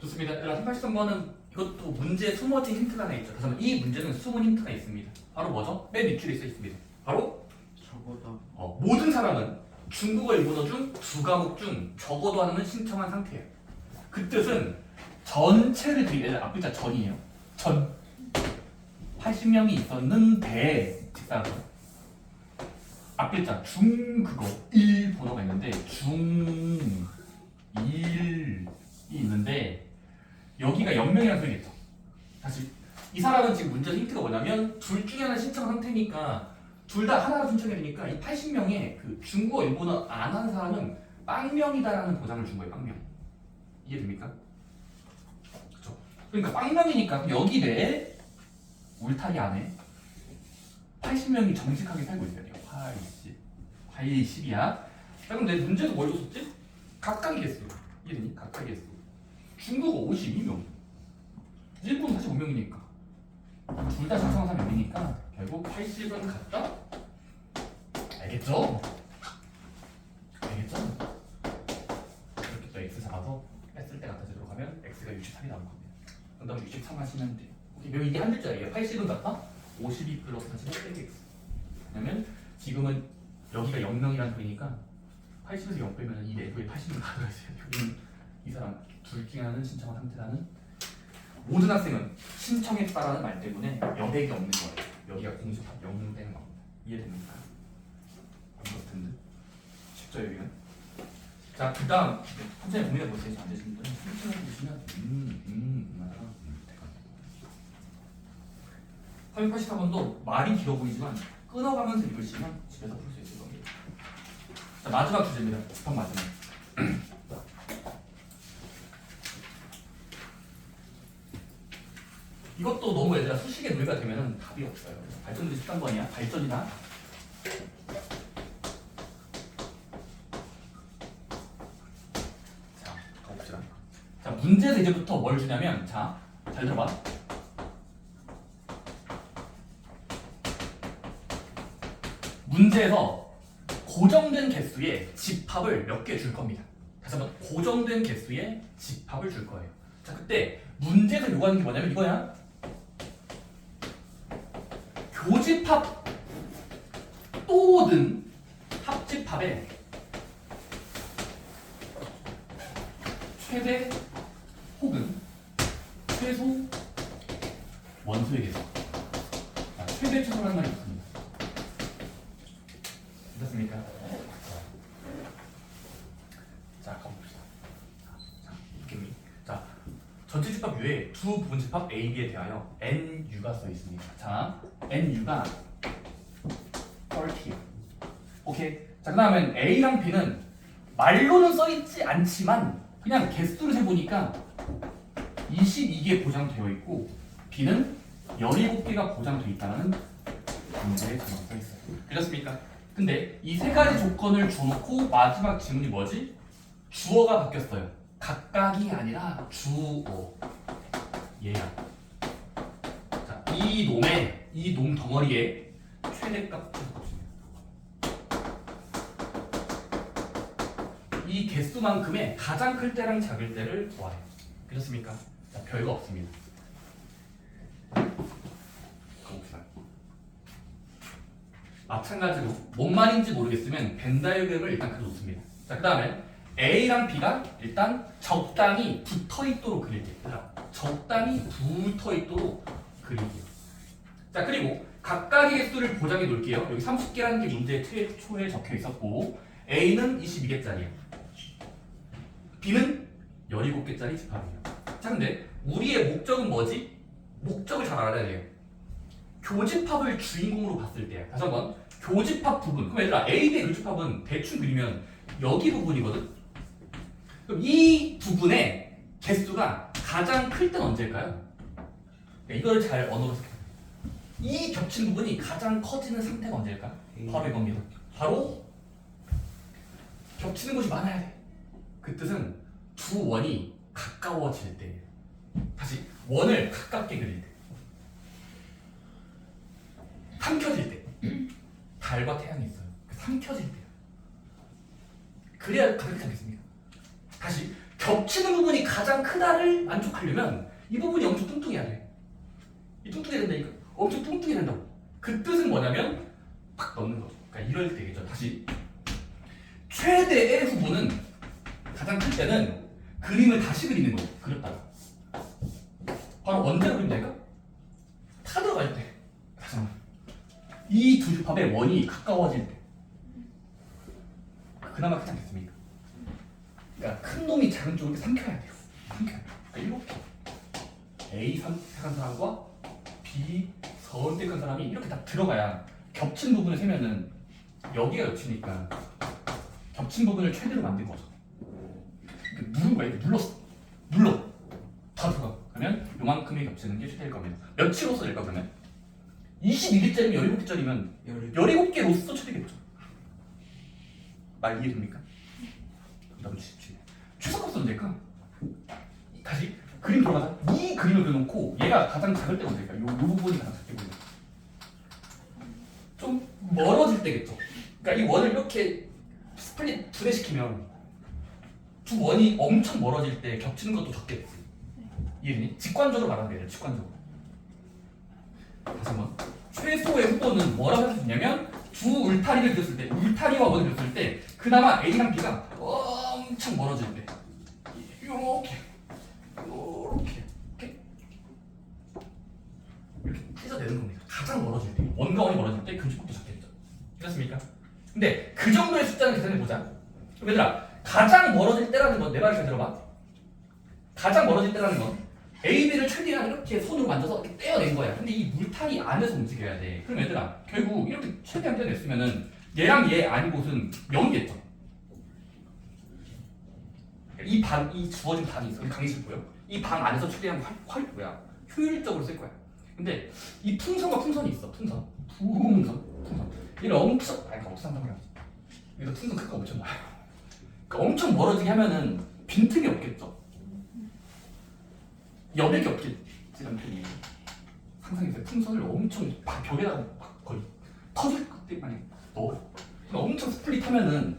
좋습니다. 383번은 이것도 문제에 숨어진 힌트가 하나 있죠. 그래서 이 문제는 숨은 힌트가 있습니다. 바로 뭐죠? 맨 밑줄에 써 있습니다. 바로 적어도 모든 사람은 중국어, 일본어 중 두 과목 중 적어도 하나는 신청한 상태예요. 그 뜻은 전체를 앞글자 전이에요. 전 80명이 있었는데 직사하죠. 앞글자 중국어 일본어가 있는데 중1이 있는데 여기가 연명이라는 소리겠죠. 다시 이 사람은 지금 문제 힌트가 뭐냐면 둘 중에 하나 신청 상태니까 둘 다 하나로 신청해야 되니까 이 80명의 그 중국어 일본어 안 한 사람은 빵명이다라는 보장을 준 거예요. 빵명. 이해됩니까? 그렇죠. 그러니까 빵명이니까 여기 내에 울타리 안에 80명이 정직하게 살고 있어야 돼요. 80이야. 자, 그럼 내 문제도 뭘 줬었지? 각각의 개수. 이해되니? 각각의 개수. 중국어 52명, 일본 45명이니까 둘 다 신청한 사람이 0이니까 결국 80은 같다? 알겠죠? 알겠죠? 이렇게 또 x 잡아서 뺐을 때 같아지도록 하면 x가 63이 나올 겁니다. 그 다음에 63 하시면 돼요. 이게 한 줄짜리예요. 80은 같다? 52 플러스 45 빼기 x. 왜냐면 지금은 여기가 0명이라는 소리니까 80에서 0 빼면 이 내부에 80명 다 들어있어요. 여기는 이 사람 둘 중에 하나는 신청한 상태라는 모든 학생은 신청했다라는 말 때문에 여백이 없는 거예요. 여기가 공식합 0명 되는 겁니다. 이해됩니까? 어떻든 쉽죠 여기는? 자, 그 다음 선생님 고민해 보세요. 잘 안 되시는 분은 신청해 보시면 384번도 말이 길어 보이지만 끊어가면서 읽으시면 집에서 풀 수 있을 겁니다. 자, 마지막 주제입니다. 집합 마지막. 이것도 너무 얘들아 수식의 논리가 되면 답이 없어요. 발전들이 13번이야. 발전이나 자, 가봅시다. 자, 문제에서 이제부터 뭘 주냐면 자, 잘 들어봐. 문제에서 고정된 개수의 집합을 몇 개 줄 겁니다. 다시 한번 고정된 개수의 집합을 줄 거예요. 자, 그때 문제에서 요구하는 게 뭐냐면 이거야. 교집합 또는 합집합의 최대 혹은 최소 원소의 개수. 자, 최대 최소라는 말이 있습니다. 됐습니까? 자, 가봅시다. 자, 전체 집합 U에 두 부분 집합 A, B에 대하여 NU가 써 있습니다. 자, NU가 30. 오케이. 자, 그다음엔 A랑 B는 말로는 써 있지 않지만 그냥 개수를 세 보니까 22개 보장되어 있고 B는 17개가 보장되어 있다는 문제에 써 있어요. 그렇습니까? 근데 이 세 가지 조건을 줘놓고 마지막 질문이 뭐지? 주어가 바뀌었어요. 각각이 아니라 주어. 얘야. 자, 이 놈 덩어리의 최대값 최소값입니다. 이 개수만큼의 가장 클 때랑 작을 때를 구하래. 그렇습니까? 자, 별거 없습니다. 마찬가지로 뭔 말인지 모르겠으면 벤 다이어그램을 일단 그려놓습니다. 자, 그 다음에 A랑 B가 일단 적당히 붙어 있도록 그릴게요. 적당히 붙어 있도록 그릴게요. 자, 그리고 각각의 개수를 보장해 놓을게요. 여기 30개라는 게 문제 최초에 적혀 있었고 A는 22개짜리예요. B는 17개짜리 집합이에요. 자, 근데 우리의 목적은 뭐지? 목적을 잘 알아야 돼요. 교집합을 주인공으로 봤을 때 다시 한번 교집합 부분. 그럼 얘들아 AB의 교집합은 대충 그리면 여기 부분이거든. 그럼 이 부분의 개수가 가장 클 때는 언제일까요? 이걸 잘 언어로 생각해. 이 겹친 부분이 가장 커지는 상태가 언제일까? 바로 이겁니다. 바로 겹치는 곳이 많아야 돼. 그 뜻은 두 원이 가까워질 때예요. 다시 원을 가깝게 그릴 때. 삼켜질 때. 달과 태양이 있어요. 삼켜질 때요. 그래야 가볍지 않겠습니까? 다시 겹치는 부분이 가장 크다를 만족하려면 이 부분이 엄청 뚱뚱해야 돼. 이 뚱뚱해야 된다니까. 엄청 뚱뚱해야 된다고. 그 뜻은 뭐냐면 팍 넣는 거죠. 그러니까 이럴 때겠죠. 다시 최대의 부분은 가장 클 때는 그림을 다시 그리는 거예요. 그렸다가 바로 언제 그린다니까? 타 들어갈 때. 다시 한번. 이 두 집합의 원이 가까워질 때 그나마 크지 않겠습니까? 그러니까 큰 놈이 작은 쪽을 삼켜야 돼요. 삼켜야 돼요. 그러니까 이렇게 A 선택한 사람과 B 선택한 사람이 이렇게 딱 들어가야 겹친 부분을 세면은 여기가 겹치니까 겹친 부분을 최대로 만든 거죠. 누른 거야. 이렇게 눌러 다 들어가. 그러면 요만큼이 겹치는 게 최대일 겁니다. 몇으로서 될까 그러면? 22개짜리면 17개짜리면 17개 로서 최대겠죠. 말 이해됩니까? 그 다음 최소값은 될까? 다시 그림 돌아가자. 이 그림을 그려놓고 얘가 가장 작을 때가 언제일까? 요 부분이 가장 작게 보이는. 좀 멀어질 때겠죠. 그러니까 이 원을 이렇게 스플릿 두 대 시키면 두 원이 엄청 멀어질 때 겹치는 것도 적겠지. 이해되니? 직관적으로 말하면 돼요. 직관적으로. 다시 한번. 최소의 후보는 뭐라고 할 수 있냐면 두 울타리를 그렸을 때, 울타리와 원을 그렸을 때 그나마 A랑 B가 엄청 멀어질 때 요렇게 이렇게 찢어내는 겁니다. 가장 멀어질 때, 원과 원이 멀어질 때 교집합도 잡겠죠. 그렇습니까? 근데 그 정도의 숫자는 계산해보자. 그럼 얘들아, 가장 멀어질 때라는 건, 내 말을 잘 들어봐. 가장 멀어질 때라는 건 A, B를 최대한 이렇게 손으로 만져서 이렇게 떼어낸 거야. 근데 이 물타리 안에서 움직여야 돼. 그럼 얘들아, 결국 이렇게 최대한 떼어냈으면은 얘랑 얘 아닌 곳은 0이겠죠. 이 주어진 방이 있어. 우리 강의실 보여? 이 방 안에서 최대한 효율적으로 쓸 거야. 근데 이 풍선과 풍선이 있어. 풍선. 얘를 엄청, 한다고 해야지. 여기서 풍선 크기가 엄청 많아요. 그러니까 엄청 멀어지게 하면은 빈틈이 없겠죠. 여백이 없겠지란 편이에요. 상상해보세요. 풍선을 엄청 벽에다가 막 거의 터질 것들만 넣어. 엄청 스플릿하면은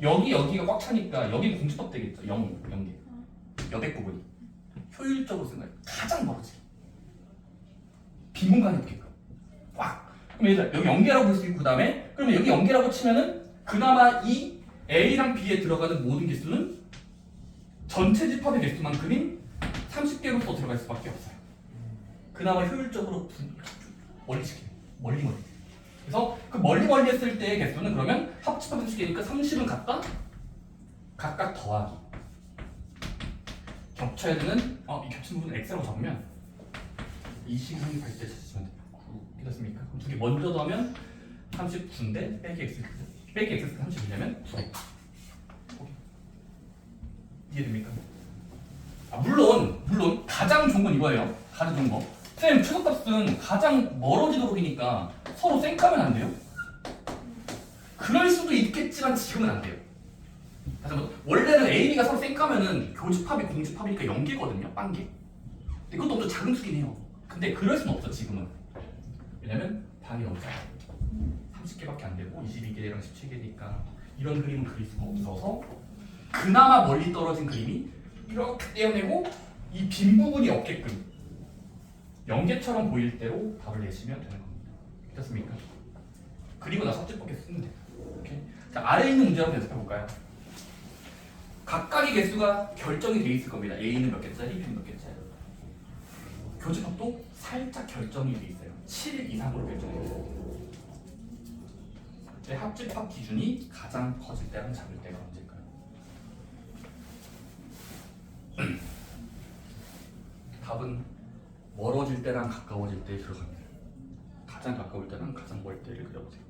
여기가 꽉 차니까 여기는 공주법 되겠죠. 0개. 여백 부분이 효율적으로 쓴 거예요. 가장 멀어지게. 빈 공간이 없게끔. 꽉. 그럼 얘들아, 여기 연계라고 볼 수 있고, 그 다음에 그러면 여기 연계라고 치면은 그나마 이 A랑 B에 들어가는 모든 개수는 전체 집합의 개수만큼인 30개로서 들어갈 수밖에 없어요. 그나마 효율적으로 멀리시키는 멀리. 그래서 그 멀리 했을 때의 개수는 그러면 합집합 30개니까 30은 각각 더하기. 겹쳐야 되는 이 겹친 부분을 x라고 적으면 이 식을 갈 때 찾으시면 돼요. 9 됐습니까? 그럼 두 개 먼저 더하면 39인데 빼기 x 30이냐면 9. 이해됩니까? 물론 가장 좋은 건 이거예요. 가장 좋은 거. 쌤, 최소값은 가장 멀어지도록이니까 서로 쌩까면 안 돼요? 그럴 수도 있겠지만 지금은 안 돼요. 다시 한번, 원래는 A, B가 서로 쌩까면은 교집합이 공집합이니까 0개거든요. 빵개. 근데 그것도 엄청 작은 수긴 해요. 근데 그럴 수는 없어 지금은. 왜냐면 방이 너무 작아요. 30개밖에 안 되고 22개랑 17개니까 이런 그림은 그릴 수가 없어서 그나마 멀리 떨어진 그림이 이렇게 떼어내고 이 빈 부분이 없게끔 연계처럼 보일 대로 답을 내시면 되는 겁니다. 됐습니까? 그리고 나서 합집법에 쓰면 돼요. 오케이? 자, 아래에 있는 문제 한번 연습해 볼까요? 각각의 개수가 결정이 돼 있을 겁니다. A는 몇 개짜리, B는 몇 개짜리. 교집합도 살짝 결정이 돼 있어요. 7 이상으로 결정이 돼 있어요. 합집합 기준이 가장 커질 때랑 작을 때가 언제일까요? 답은 멀어질 때랑 가까워질 때 들어갑니다. 가장 가까울 때랑 가장 멀 때를 그려보세요.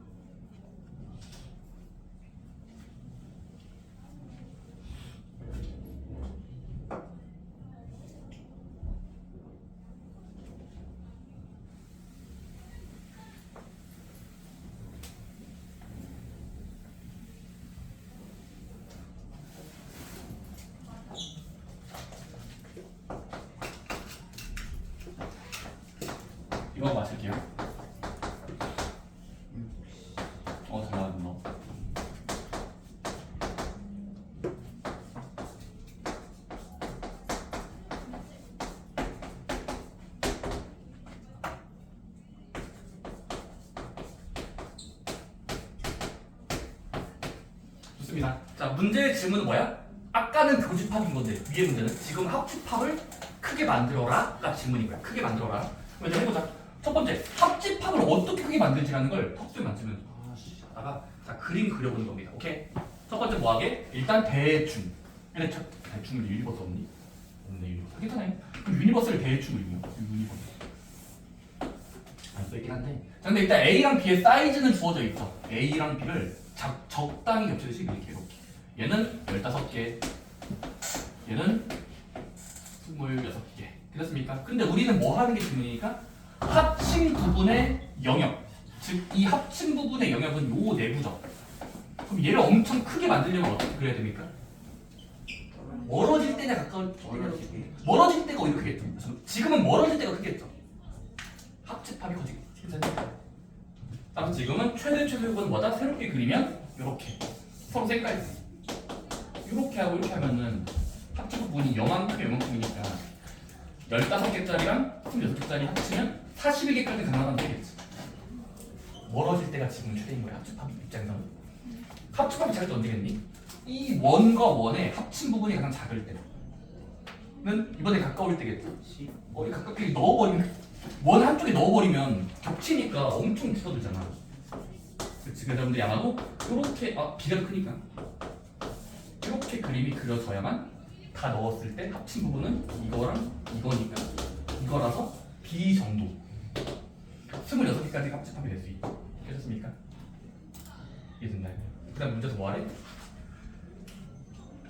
이거 맞을게요. 잘 나왔네 너. 좋습니다. 자, 문제의 질문은 뭐야? 아까는 교집합인 건데 위의 문제는 지금 합집합을 크게 만들어라가 질문이고요. 크게 만들어라. 먼저 해보자. 첫 번째, 합집합을 어떻게 크게 만들지라는 걸 턱수에 만들면 하다가 자, 그림 그려보는 겁니다. 오케이? 첫 번째 뭐하게? 일단 대충. 근데 대충 유니버스 없니? 없네, 유니버스. 괜찮아요. 그럼 유니버스를 대충 그리면 유니버스. 안 써있긴 한데. 자, 근데 일단 A랑 B의 사이즈는 주어져 있어. A랑 B를 적당히 겹치듯이 이렇게. 얘는 15개, 얘는 26개. 됐습니까? 근데 우리는 뭐 하는 게 질문이니까 합친 부분의 영역, 즉 이 합친 부분의 영역은 요 내부죠. 그럼 얘를 엄청 크게 만들려면 어떻게 그려야 됩니까? 멀어질 때냐 가까울 때? 멀어질 때가 오히려 크겠죠. 지금은 멀어질 때가 크겠죠. 합집합이 커지겠죠. 그럼 지금은 최대 효과는 뭐다? 새롭게 그리면 이렇게 서로 색깔이 이렇게 하고 이렇게 하면은 합집 부분이 요만큼이니까 15개짜리랑 26개짜리 합치면 42개까지 가능하면 되겠지. 멀어질 때가 지금 최대인 거야. 합집합 입장에서는. 합집합이 작을 때 언제겠니? 이 원과 원의 합친 부분이 가장 작을 때는 이번에 가까울 때겠죠. 가깝게 넣어버리면 원 한쪽에 넣어버리면 겹치니까 엄청 줄어들잖아. 그치? 그래서 여러분들이 아마도 이렇게 비가 크니까 이렇게 그림이 그려져야만 다 넣었을 때 합친 부분은 이거랑 이거니까 이거라서 B 정도 26개까지 합집합이 될 수 있다. 되셨습니까? 이해됐나요? 그 다음 문제에서 뭐하래?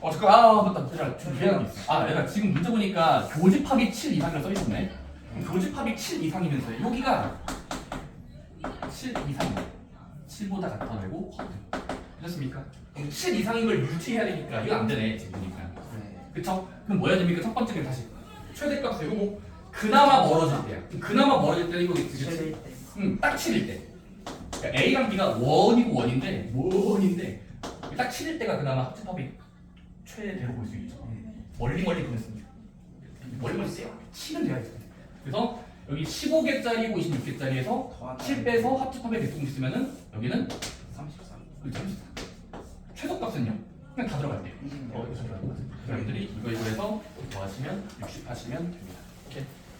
잠깐 맞다. 내가 준비한 게 있어. 내가 지금 문제 보니까 교집합이 7 이상이라 써있었네. 교집합이 7 이상이면서 여기가 7 이상이야. 7보다 같아 되고 되셨습니까? 7 이상인 걸 유지해야 되니까 이거 안 되네 지금 보니까. 그쵸? 그럼 뭐 해야 됩니까? 첫 번째는 다시 최대값 세고 뭐 그나마 멀어질 때야. 그나마 멀어질 때는 이거 그치? 딱 7일 때. 그러니까 A랑 B가 원이고 원인데 딱 7일 때가 그나마 합집합이 최대로 볼 수 있죠. 멀리 보냈습니다. 멀리 세요. 7은 돼야 돼. 그래서 여기 15개짜리고 26개짜리에서 7 빼서 합집합의 개수공 있으면은 여기는 33. 34. 최소값은요? 그냥 다 들어갈 때요. 이거 들어갈 것 같아요. 여러분들이 이거 해서 더하시면 60 하시면 됩니다. 오케이.